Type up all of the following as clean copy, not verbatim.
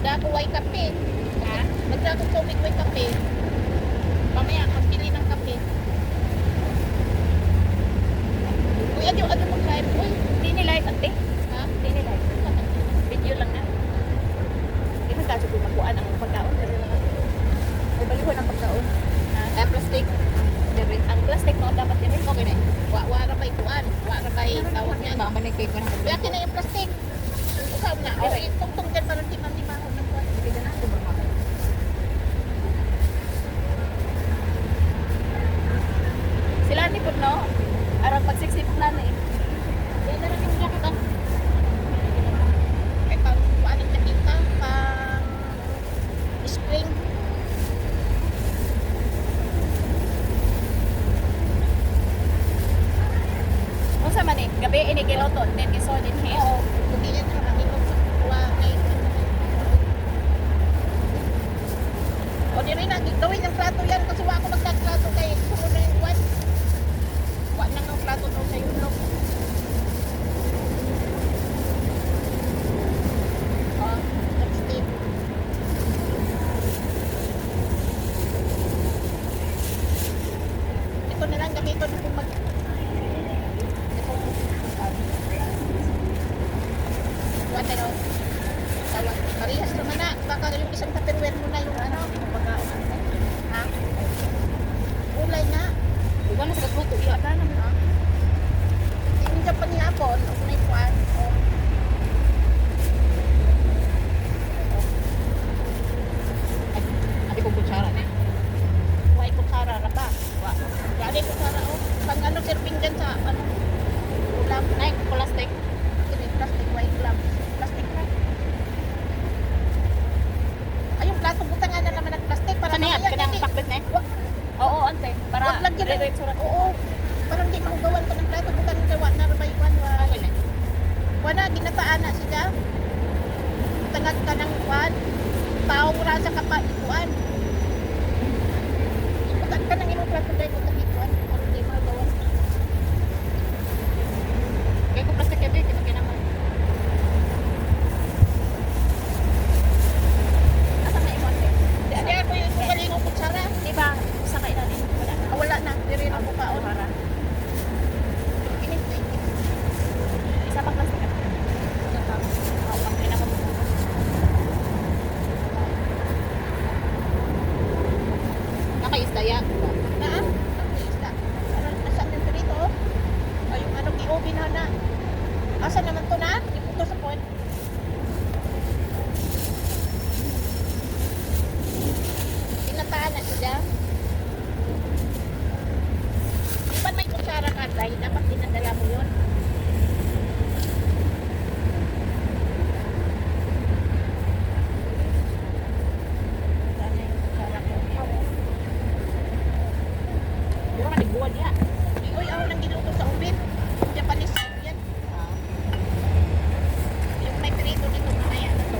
Magdako way kape. Ha? Magdako tubig way kape. Mamaya, magpili ng kape. Uy, ano mag-live? Uy, Hindi ni live, ante. ha? Hindi ni live. Video lang na. Hindi man kaso kung magkuhaan ang pagkaon. May balihon ang pagkaon. Ha? Plastic. Ang plastic mo dapat din. Okay na. Wara bay kuan. Wara bay tawag niya. Baka manigay ko na. Yakin na yung plastic. Usaw na. O, itong dyan parang timang-timang ako ng kuan. Hindi na ako baka. Sila ni po, no? Arang pag-sexy po na eh. Yan na rin yung jacket ah. Ay, pang kuan ang jakita. Pang spring. Kung sa man eh, gabi inigiloton, then iso din he. Oo. Hindi yan na makikot sa kuwa. O, di rin na. Gawin yung plato yan. Kasi wala ako magkaklato kay sumunod na yung kuwan. Wala nang ang plato daw sa yun. Lipstick. Ito na lang gamiton ko mag... Kuwan na daw. Tawag. Parehas naman na. Baka yung isang tupperware mo na yung ano. Pagkaon. Ha? Ulay na. Diba na sa kagluto, iya ka naman. Ha? Hindi ka pa nihapon. O kung kuwan. O. Ate kong kutsara na. Huwag kutsara ra ba? Gani kutsara o. Pang ano serving dyan sa ano. Ulam. Nay, plastic. Kini plastic white glove. Plastic na. Ay, yung plato butangan na naman ng plastic para Ano yan? mamaya Kanang hindi- pakbet na eh? Wag Oo, ante. Para wag lagyan ng dire-diretso ra. oo. Parang di mahugawan ko ng plato bukan kay wa na rabay kwan wa. Okay na. Wala ginataan na siya. Tangad ka ng kwan. Tao ra sa kapaikuan. Bukan ka ng imong plato dai ko takikuan. Parang di mahugawan. Kaya ko plastic kaya kita kinaman. Asa na imo ante? Di ako yung galing ko kutsara. Diba, sa kailan din? Wala na. Ah, wala na. Diri na ko kaon. Para. Init. Isa pang plastic at. Oo, pang kinaman. Nakaisdaya. Na ah? Nakaisda. Parang nasa nito dito oh. Ay, yung ano gi-obi na. Asa naman to na? Iputo sa point. Tinataan na siya. Di ba may kutsara ka dahil dapat dinadala mo yun? Sana yung kutsara ko. Di ba manigbuwan niya? Uy, ako nang ginuto sa ubin. Japanese soup yan. Yung may prito dito mamaya na to.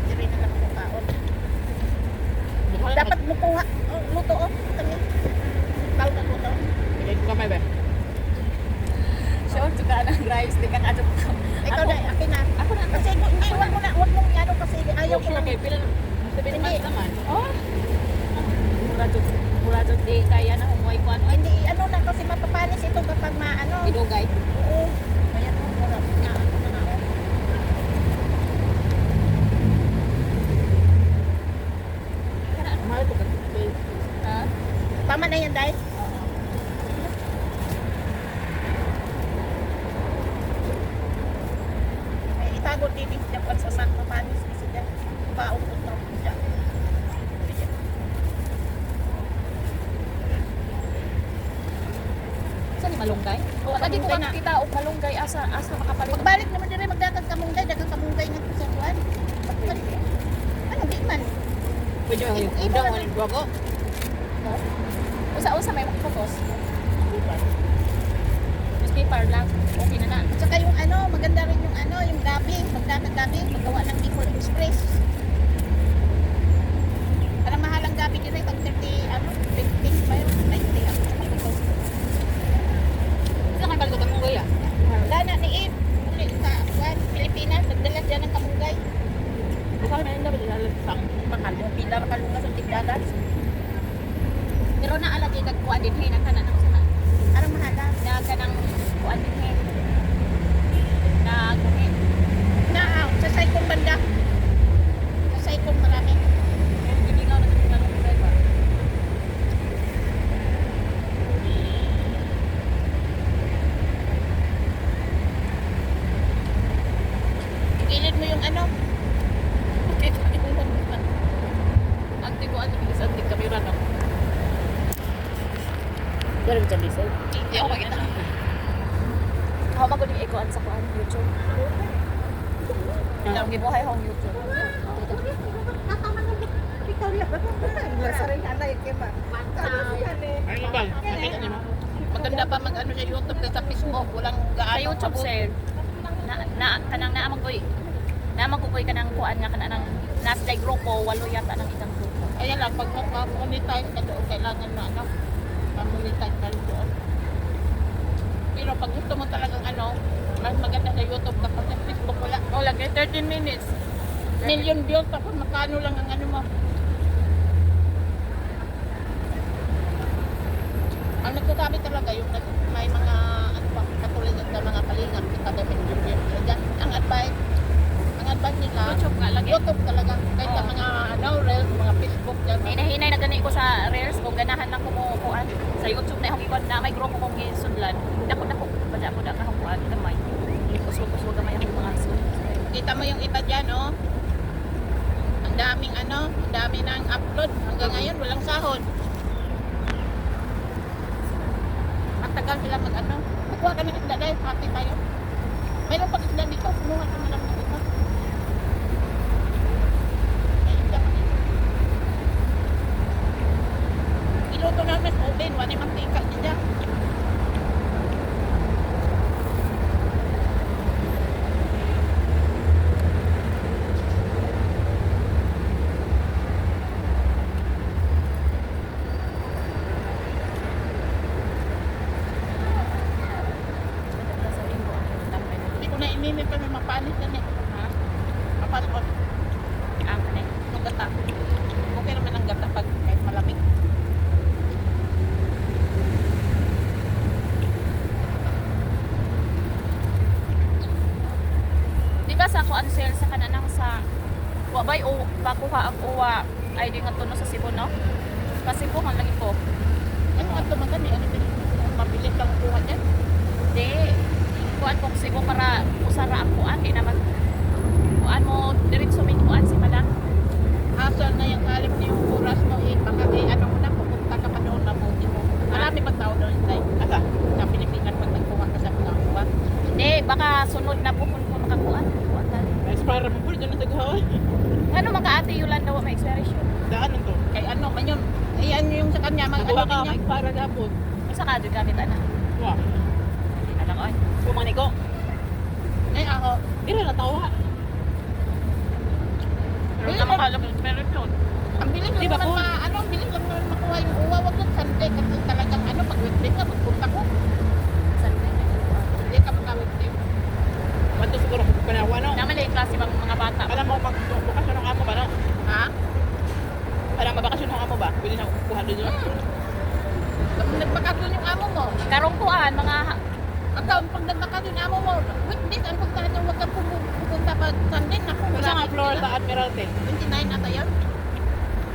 Diri na lang ako kaon. Dapat mo kuha. Oh, luto oh. Kami. Tawag na luto. Bigay ko kamay ba? Sure, tsaka ng rice, di ka na adyo ko. Ikaw na, akin na. Ako na. Kasi hindi, wag mo na, wag mong ano kasi ayaw ko. Sure, kay pila. 7 Hindi. months naman. Oh. Murado di kaya na umuwi ko ano. Hindi, ano na kasi mapapanis ito kapag maano. Idugay. Oo. Kaya mo, wala. Na, ano na ako. Mahal ko ka. Ha? Tama na yan, Day. Ay, itago din yung dapat sa sak mapanis kasi dyan. Baong ko ito. Dyan. Saan ni malunggay? Oo, Wala di ko malunggay na. makita og malunggay asa makapalit. Pagbalik naman din magdagang kamunggay, dagang kamunggay nga sa kuwan. Pagbalik. Ano, di man. Pwede mo Ibo yung na- uling bago. Usa-usa may photos. Newspaper lang. Okay na na. Tsaka yung ano, maganda rin yung ano, yung gabi. Magdagang gabi, magawa ng Bicol Express. Parang mahal ang gabi din rin, pag 30, ano, 50 pa yun, 90 ako. Saan kayo balgot ang ano. Kita yung anti ko, anti kamera no. Pero dyan lisay. Hindi ako makita. Ako maguling ikuan sa kuan YouTube. Ang gibuhay akong YouTube. Ano ba? Nakita niyo mo? Maganda pa mag-ano sa YouTube kaysa sa Facebook. Walang Sa gaano. YouTube sir. Kanang naamang kukoy kanang kuan nga kanang nasa day grupo walo yata nang isang grupo. Kaya lang, pag mag-monetize ka doon, kailangan na ano, mag-monetize ka doon. Pero pag gusto mo talagang ano, mas maganda sa YouTube kapag sa Facebook wala. Oh, lagi 13 minutes. Million views, tapos magkano lang ang ano mo. Ang nagsasabi talaga, yung may mga, ano ba, katulad ng mga kalingap, kada million views talaga. Ang advice nila, YouTube nga lagi. YouTube talaga. Kahit sa Oo. mga, ano, Reels, mga Facebook, dyan. Hinay-hinay na gani ko sa Reels kung ganahan lang ko mo kuan. Sa YouTube na akong ikuan na may grupo kong gisudlan. Dako bada ko da ka kuan gamay. Kusog-kusog gamay akong mga sud. Kita mo yung iba dyan, oh. Ang daming ano, ang dami nang upload. Hanggang ngayon, walang sahod. Matagal sila mag-ano. Magkuha ka ng isda dahil happy tayo. Mayroon pag isda dito, kumuha ka na lang ng isda. May isda pa dito. Iluto na mas open, wala yung mantika niya. Sa linggo ang tambay na. Hindi ko na imimip pa may mapanis yan eh. Ha? Mapanis ko. Ang kanay. Yung gata. Okay naman ang gata pag kahit malamig. Di ba sa kuan sir sa kananang sa wa bay o bakuha ang uwa ay di nga tuno sa Cebu no? Kasi po ang lagi po. Ano nga tumagan eh? Ano din? Mabilis lang kuha dyan. Di kuan kong Cebu para usara ang kuan di naman kuan mo diretso min kuan si Malang. Hassle na yung kalip na yung oras mo eh. Baka eh, ano mo na, pupunta ka pa doon, mabuti mo. Marami ba tao doon tayo? Asa? Sa Pilipinas pag nagkuha ka sa mga kuha. Di baka sunod na po kung makakuan. Kuan tali. Expire mo po doon na taghawan. Ano makaati yulan daw may expiration. Daan to. Kay ano man yun? Ayan yung sa kanya, mag ano din niya. Para dapat. Isa ka doon gamit ana. Wah, Di na lang oy. kumani ko. Eh ako, Dira na tawa. Pero na makalam meron yun. ang bilis lang Di ba naman po? ano, ang bilis lang naman makuha yung uwa. Wag lang Sunday kasi talagang ano, pag weekday ka, magpunta ko. Sunday na yun. Hindi ka magka-weekday. Bato siguro kung panawa no. Naman lang yung klase bang mga bata. Alam mo magbakasyon ng amo ba no? Ha? Alam mabakasyon ng amo ba? Pwede na kuha doon. Nagbakasyon yung amo mo. Karong kuan mga Pag nagbakasyon yung amo mo, weekdays, ang puntahan yung wag kang pupunta pa Sunday. Naku, Sa nga floor sa Admiralty. 29 ata yun.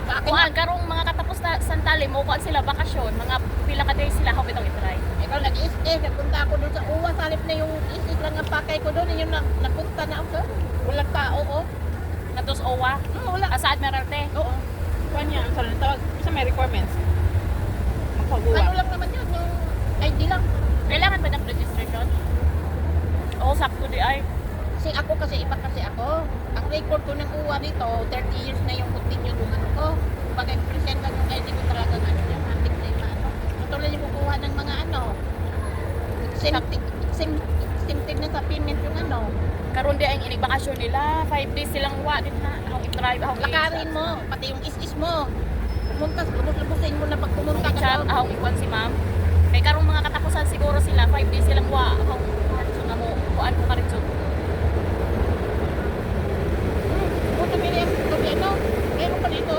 Sa akin, kuan karong mga katapos na santali mo kuan sila bakasyon, mga pila ka days sila ako bitong i-try. ikaw nag-i-stay, nagpunta ako doon sa uwa, salip na yung isip lang ang pakay ko doon, yun napunta na ako. Walang tao, oh. Natos OWA. Wala. Sa Admiralty. Oo. Kuha niya, ang sarang tawag. Isa may requirements. Ano Magpaguwa. lang naman yun, yung ID lang. Kailangan ba ng registration? Oo, sakto di ay. Kasi iba kasi ako. Ang record ko ng uwa dito, 30 years na yung continue yung ano ko. Pag present lang yung ID ko talagang ano yung antik na yung ano. Matulad yung kukuha ng mga ano. Simtig na sa payment yung ano. Karon di ay inibakasyon nila, 5 days silang wa din na. Akong i-try akong Lakarin mo, pati yung is mo. Pumunta, lubos-lubusin mo na pag pumunta ka chat doon. akong ikuan si ma'am. Kay karong mga katapusan siguro sila 5 days silang wa akong nga mo kuan ko karitso. Kung tumili ang gabi ano, meron pa dito.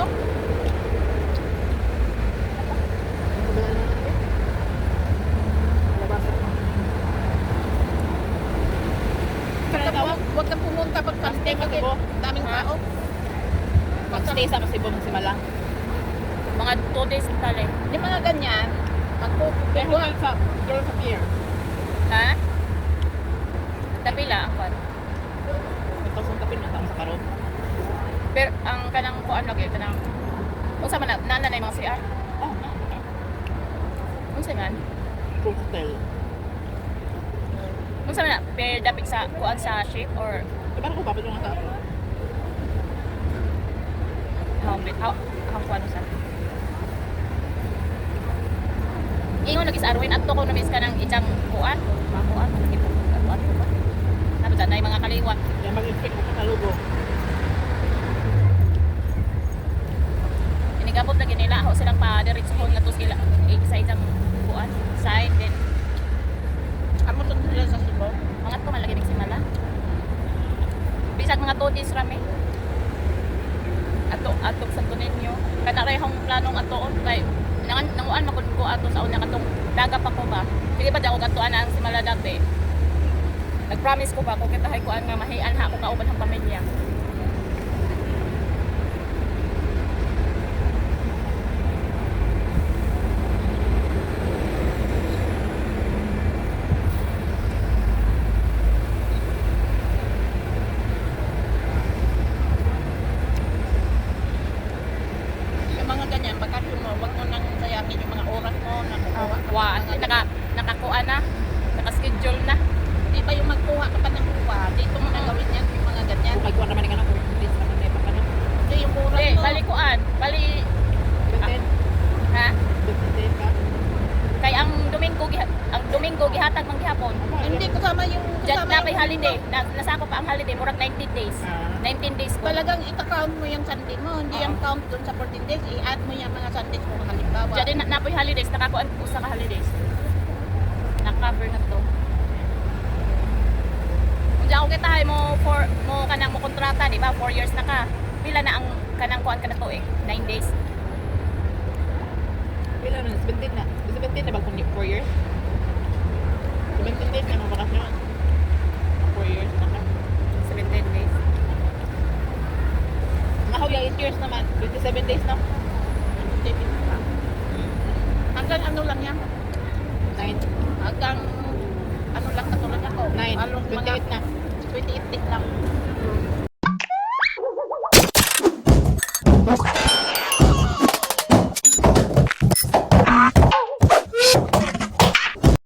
Huwag kang pumunta pag Sunday kasi daming tao. Mag-stay sa Cebu si Malang. Mga 2 days tali. Yung mga ganyan, pag Pero sa girl sa pier. Ha? Tapila ang kuan. Ito sa tapin na tao. Karon. Pero ang kanang kuan lagi kanang unsa man na nanay mga CR. Oh, Unsa man? full hotel. Unsa man na per dapit sa kuan sa ship or Eh, paano ko papatong nga sa ako? how kuan sa. Ingon lagi sa Arwin adto ko na miss ka ng ijang kuan, makuan lagi po kuan. Tapos na mga kaliwat. Kaya mag-inspect ko sa lugo. Inigabot lagi nila ako silang pa diretsohon nga to sila sa ijang kuan side then Amo to sila sa Cebu. mga to malagi nagsimala. Bisag mga 2 days rami. Ato Santo Niño. Kana ray hong planong atoon kay nanguan makun ko ato sa una katong daga pa ko ba. Dili pa ako katuan ang simala dati. Nag-promise ko ba kung kitahay ko nga mahian ha ako kauban ng pamilya. Yung mga ganyan, bakasyon mo, wag mo nang sayangin yung mga oras mo na kukuha ka Wa, ng mga ganyan. nakakuan na. Naka-schedule na. Di ba yung magkuha ka pa ng kuha, dito mo na gawin yan, yung mga ganyan. Kung kagkuhan naman nga na, kung days naman na ipapano. Hindi yung oras Eh, mo. bali kuan. Bali, 15 ha? ka. Kay ang Domingo gihatag man gihapon. Hindi kasama yung Diyan kasama na pa yung- holiday. Nasako pa ang holiday, murag 19 days. 19 days ko. Talagang ita-count mo yung Sunday mo, hindi yung count dun sa 14 days, i-add mo yung mga Sundays mo halimbawa. Diyan din na po yung holidays, nakakuan ko sa holidays. Na-cover na to. Kung diyan ako kitahay mo kanang mo kontrata, di ba? 4 years na ka. Pila na ang kanang kuan ka na to eh? 9 days. Pila na, 17 na. 17 na ba kung 4 years? 17 days na mga bakasyon. 4 years na ka. 17 days. Nga yung 8 years naman. 27 days na. Hanggang ano lang yan? 9. Hanggang ano lang katulad ako. 9. Halos mga 28 na. 28 days lang.